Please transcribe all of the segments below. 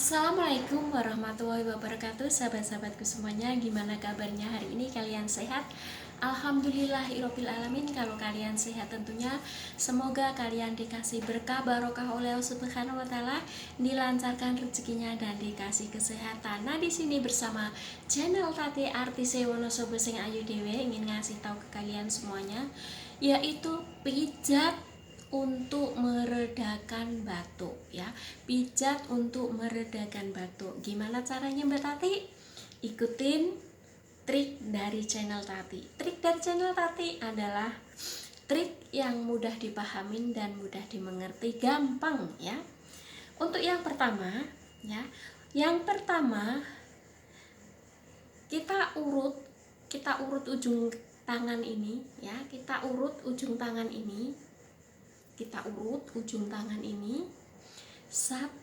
Assalamualaikum warahmatullahi wabarakatuh, sahabat-sahabatku semuanya. Gimana kabarnya hari ini? Kalian sehat? Alhamdulillahirobbil alamin. Kalau kalian sehat tentunya semoga kalian dikasih berkah barokah oleh Allah Subhanahu wa taala, dilancarkan rezekinya dan dikasih kesehatan. Nah, di sini bersama channel Tati Artise Wonosobo sing ayu dewe ingin ngasih tahu ke kalian semuanya, yaitu pijat untuk meredakan batuk ya. Pijat untuk meredakan batuk. Gimana caranya Mbak Tati? Ikutin trik dari channel Tati. Trik dari channel Tati adalah trik yang mudah dipahamin dan mudah dimengerti, gampang ya. Untuk yang pertama ya, kita urut ujung tangan ini ya, kita urut ujung tangan ini 1,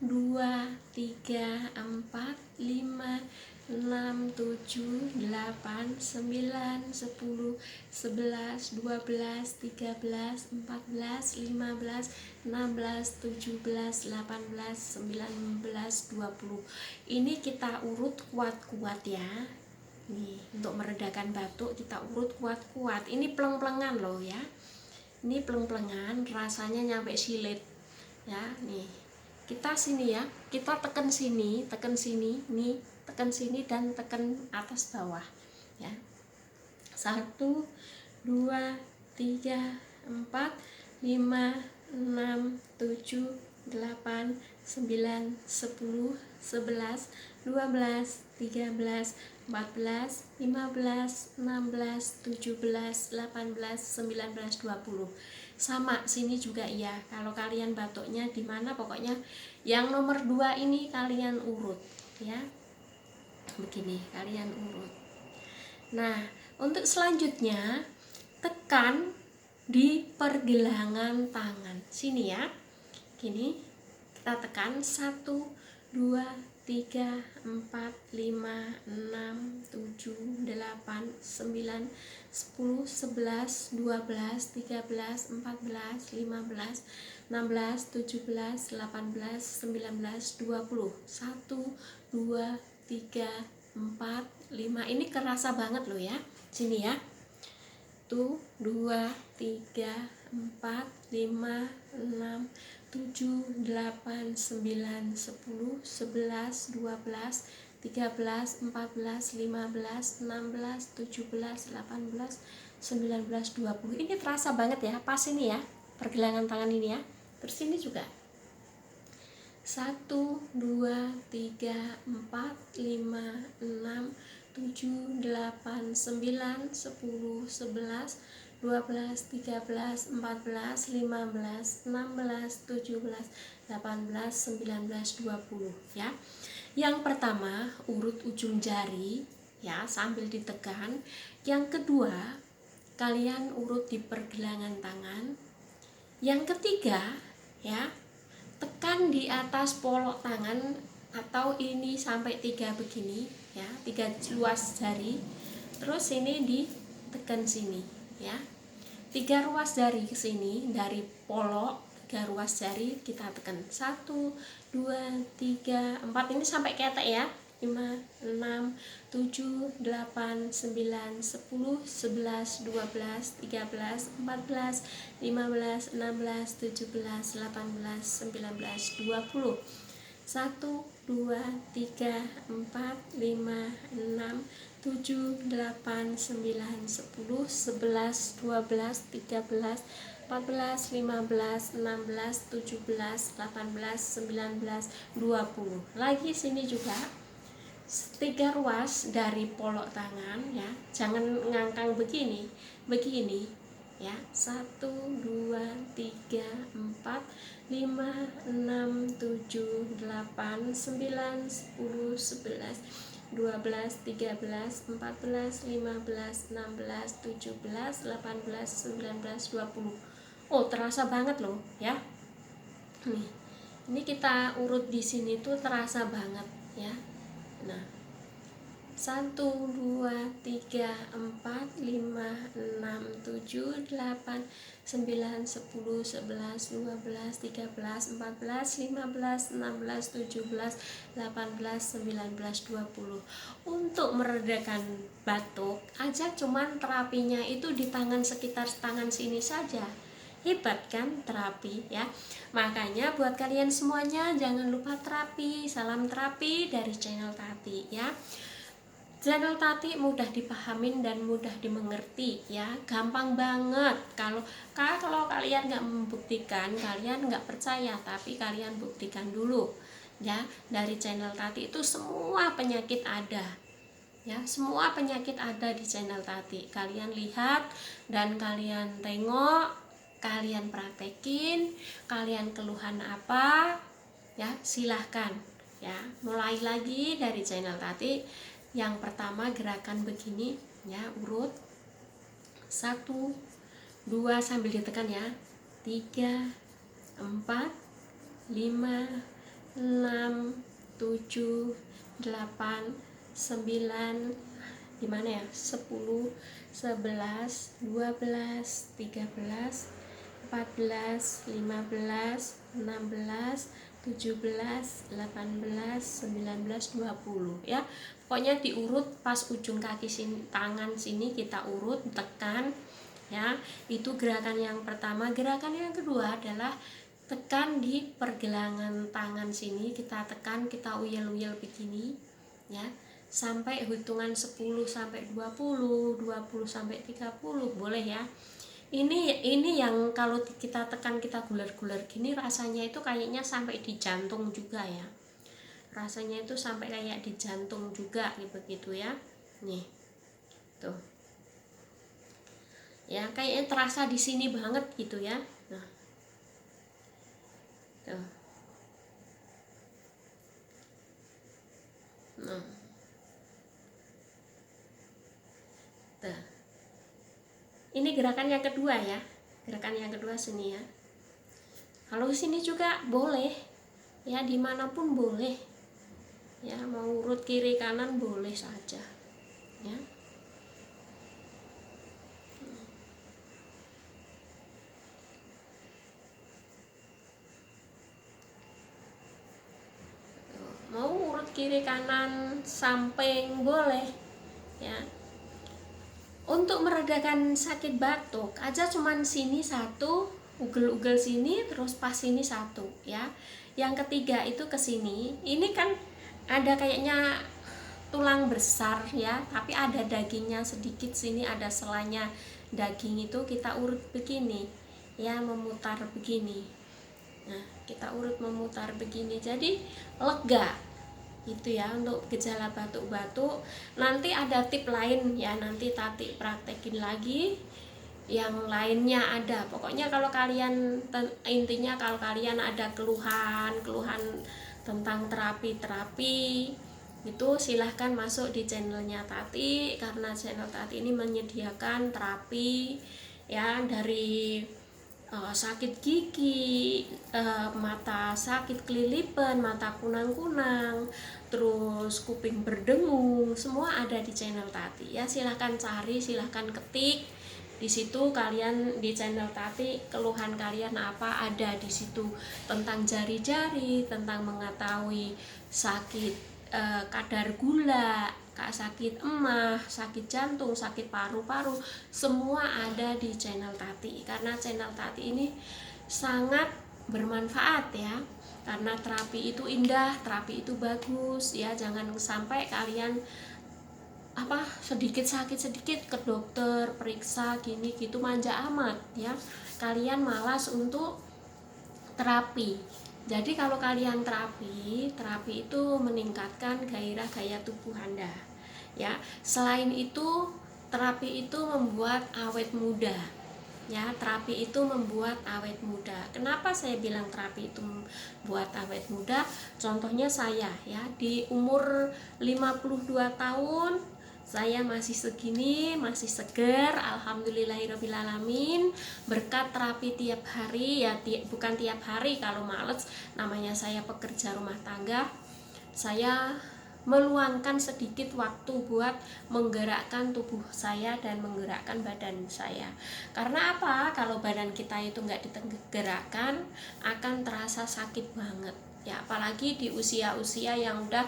2, 3, 4, 5, 6, 7, 8, 9, 10, 11, 12, 13, 14, 15, 16, 17, 18, 19, 20. Ini kita urut kuat-kuat ya. Nih, untuk meredakan batuk kita urut kuat-kuat. Ini pleng-plengan loh ya. Ini pleng-plengan, rasanya nyampe silit ya. Nih, kita sini ya, kita tekan sini, nih, tekan sini dan tekan atas bawah ya. 1, 2, 3, 4, 5, 6, 7, 8, 9, 10, 11, 12, 13, 14, 15, 16, 17, 18, 19, 20. Sama sini juga ya. Kalau kalian batuknya di mana, pokoknya yang nomor 2 ini kalian urut ya. Begini, kalian urut. Nah, untuk selanjutnya tekan di pergelangan tangan. Sini ya. Gini, kita tekan 1, 2, 3, 4, 5, 6, 7, 8, 9, 10, 11, 12, 13, 14, 15, 16, 17, 18, 19, 20. 1, 2, 3, 4, 5. Ini kerasa banget loh ya. Sini ya. Tuh, 2, 3, 4, 5, 6, 7, 8, 9, 10, 11, 12, 13, 14, 15, 16, 17, 18, 19, 20. Ini terasa banget ya, pas ini ya, pergelangan tangan ini ya. Terus ini juga 1, 2, 3, 4, 5, 6, 7, 8, 9, 10, 11, 12, 13, 14, 15, 16, 17, 18, 19, 20 ya. Yang pertama, urut ujung jari ya sambil ditekan. Yang kedua, kalian urut di pergelangan tangan. Yang ketiga ya, tekan di atas polok tangan atau ini sampai 3 begini ya, 3 luas jari. Terus ini ditekan sini ya, 3 ruas jari ke sini, dari polok 3 ruas jari kita tekan. 1, 2, 3, 4, ini sampai ketek ya. 5, 6, 7, 8, 9, 10, 11, 12, 13, 14, 15, 16, 17, 18, 19, 20. 1, 2, 3, 4, 5, 6, 7, 8, 9, 10, 11, 12, 13, 14, 15, 16, 17, 18, 19, 20. Lagi sini juga 3 ruas dari polok tangan ya. Jangan ngangkang begini ya. 1, 2, 3, 4, 5, 6, 7, 8, 9, 10, 11, 12, 13, 14, 15, 16, 17, 18, 19, 20. Oh, terasa banget loh ya. Nih, ini kita urut di sini tuh terasa banget ya. Nah, 1, 2, 3, 4, 5, 6, 7, 8, 9, 10, 11, 12, 13, 14, 15, 16, 17, 18, 19, 20. Untuk meredakan batuk aja cuman terapinya itu di tangan, sekitar tangan sini saja. Hebat kan terapi ya. Makanya buat kalian semuanya jangan lupa terapi. Salam terapi dari channel Tati ya. Channel Tati mudah dipahamin dan mudah dimengerti ya, gampang banget. Kalau kalian nggak membuktikan, kalian nggak percaya, tapi kalian buktikan dulu ya. Dari channel Tati itu semua penyakit ada ya, semua penyakit ada di channel Tati. Kalian lihat dan kalian tengok, kalian praktekin, kalian keluhan apa ya, silahkan ya. Mulai lagi dari channel Tati. Yang pertama gerakan begini ya, urut 1, 2 sambil ditekan ya, 3, 4, 5, 6, 7, 8, 9, gimana ya, 10, 11, 12, 13, 14, 15, 16, 17, 18, 19, 20 ya. Pokoknya diurut pas ujung kaki sini, tangan sini kita urut, tekan ya. Itu gerakan yang pertama. Gerakan yang kedua adalah tekan di pergelangan tangan sini, kita tekan, kita uyel-uyel begini ya, sampai hitungan 10 sampai 20, 20 sampai 30 boleh ya. Ini yang kalau kita tekan, kita guler-guler gini, rasanya itu kayaknya sampai di jantung juga ya. Rasanya itu sampai kayak di jantung juga begitu ya. Nih. Tuh. Ya, kayaknya terasa di sini banget gitu ya. Nah. Tuh. Nah. Tuh. Ini gerakan yang kedua ya. Gerakan yang kedua sini ya. Kalau sini juga boleh. Ya, dimanapun boleh. Ya, mau urut kiri kanan boleh saja ya. Mau urut kiri kanan samping boleh ya. Untuk meredakan sakit batuk aja cuman sini satu, ugel-ugel sini, terus pas sini satu ya. Yang ketiga itu ke sini. Ini kan ada kayaknya tulang besar ya, tapi ada dagingnya sedikit, sini ada selanya daging, itu kita urut begini ya, memutar begini. Nah, kita urut memutar begini, jadi lega itu ya untuk gejala batuk-batuk. Nanti ada tip lain ya, nanti Tati praktekin lagi yang lainnya ada. Pokoknya kalau kalian, intinya kalau kalian ada keluhan tentang terapi itu silahkan masuk di channelnya Tati, karena channel Tati ini menyediakan terapi ya, dari sakit gigi, mata sakit kelilipan, mata kunang-kunang, terus kuping berdengung, semua ada di channel Tati ya. Silahkan cari, silahkan ketik di situ kalian, di channel Tati keluhan kalian apa ada di situ, tentang jari-jari, tentang mengetahui sakit kadar gula, sakit emah, sakit jantung, sakit paru-paru, semua ada di channel Tati. Karena channel Tati ini sangat bermanfaat ya, karena terapi itu indah, terapi itu bagus ya. Jangan sampai kalian sedikit sakit sedikit ke dokter, periksa gini gitu, manja amat ya, kalian malas untuk terapi. Jadi kalau kalian terapi itu meningkatkan gairah gaya tubuh Anda ya. Selain itu, terapi itu membuat awet muda ya. Terapi itu membuat awet muda. Kenapa saya bilang terapi itu membuat awet muda? Contohnya saya ya, di umur 52 tahun saya masih segini, masih seger, alhamdulillahirobbilalamin, berkat terapi tiap hari ya. Bukan tiap hari, kalau males, namanya saya pekerja rumah tangga, saya meluangkan sedikit waktu buat menggerakkan tubuh saya dan menggerakkan badan saya. Karena apa? Kalau badan kita itu nggak digerakkan akan terasa sakit banget ya, apalagi di usia-usia yang udah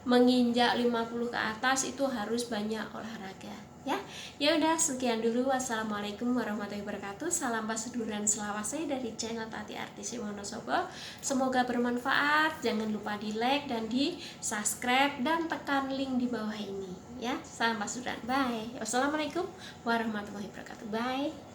menginjak 50 ke atas itu harus banyak olahraga ya. Ya udah, sekian dulu. Wassalamualaikum warahmatullahi wabarakatuh. Salam pasuduran selawase dari channel Tati Artisi Wonosobo. Semoga bermanfaat. Jangan lupa di like dan di subscribe dan tekan link di bawah ini ya. Salam pasuduran. Bye. Wassalamualaikum warahmatullahi wabarakatuh. Bye.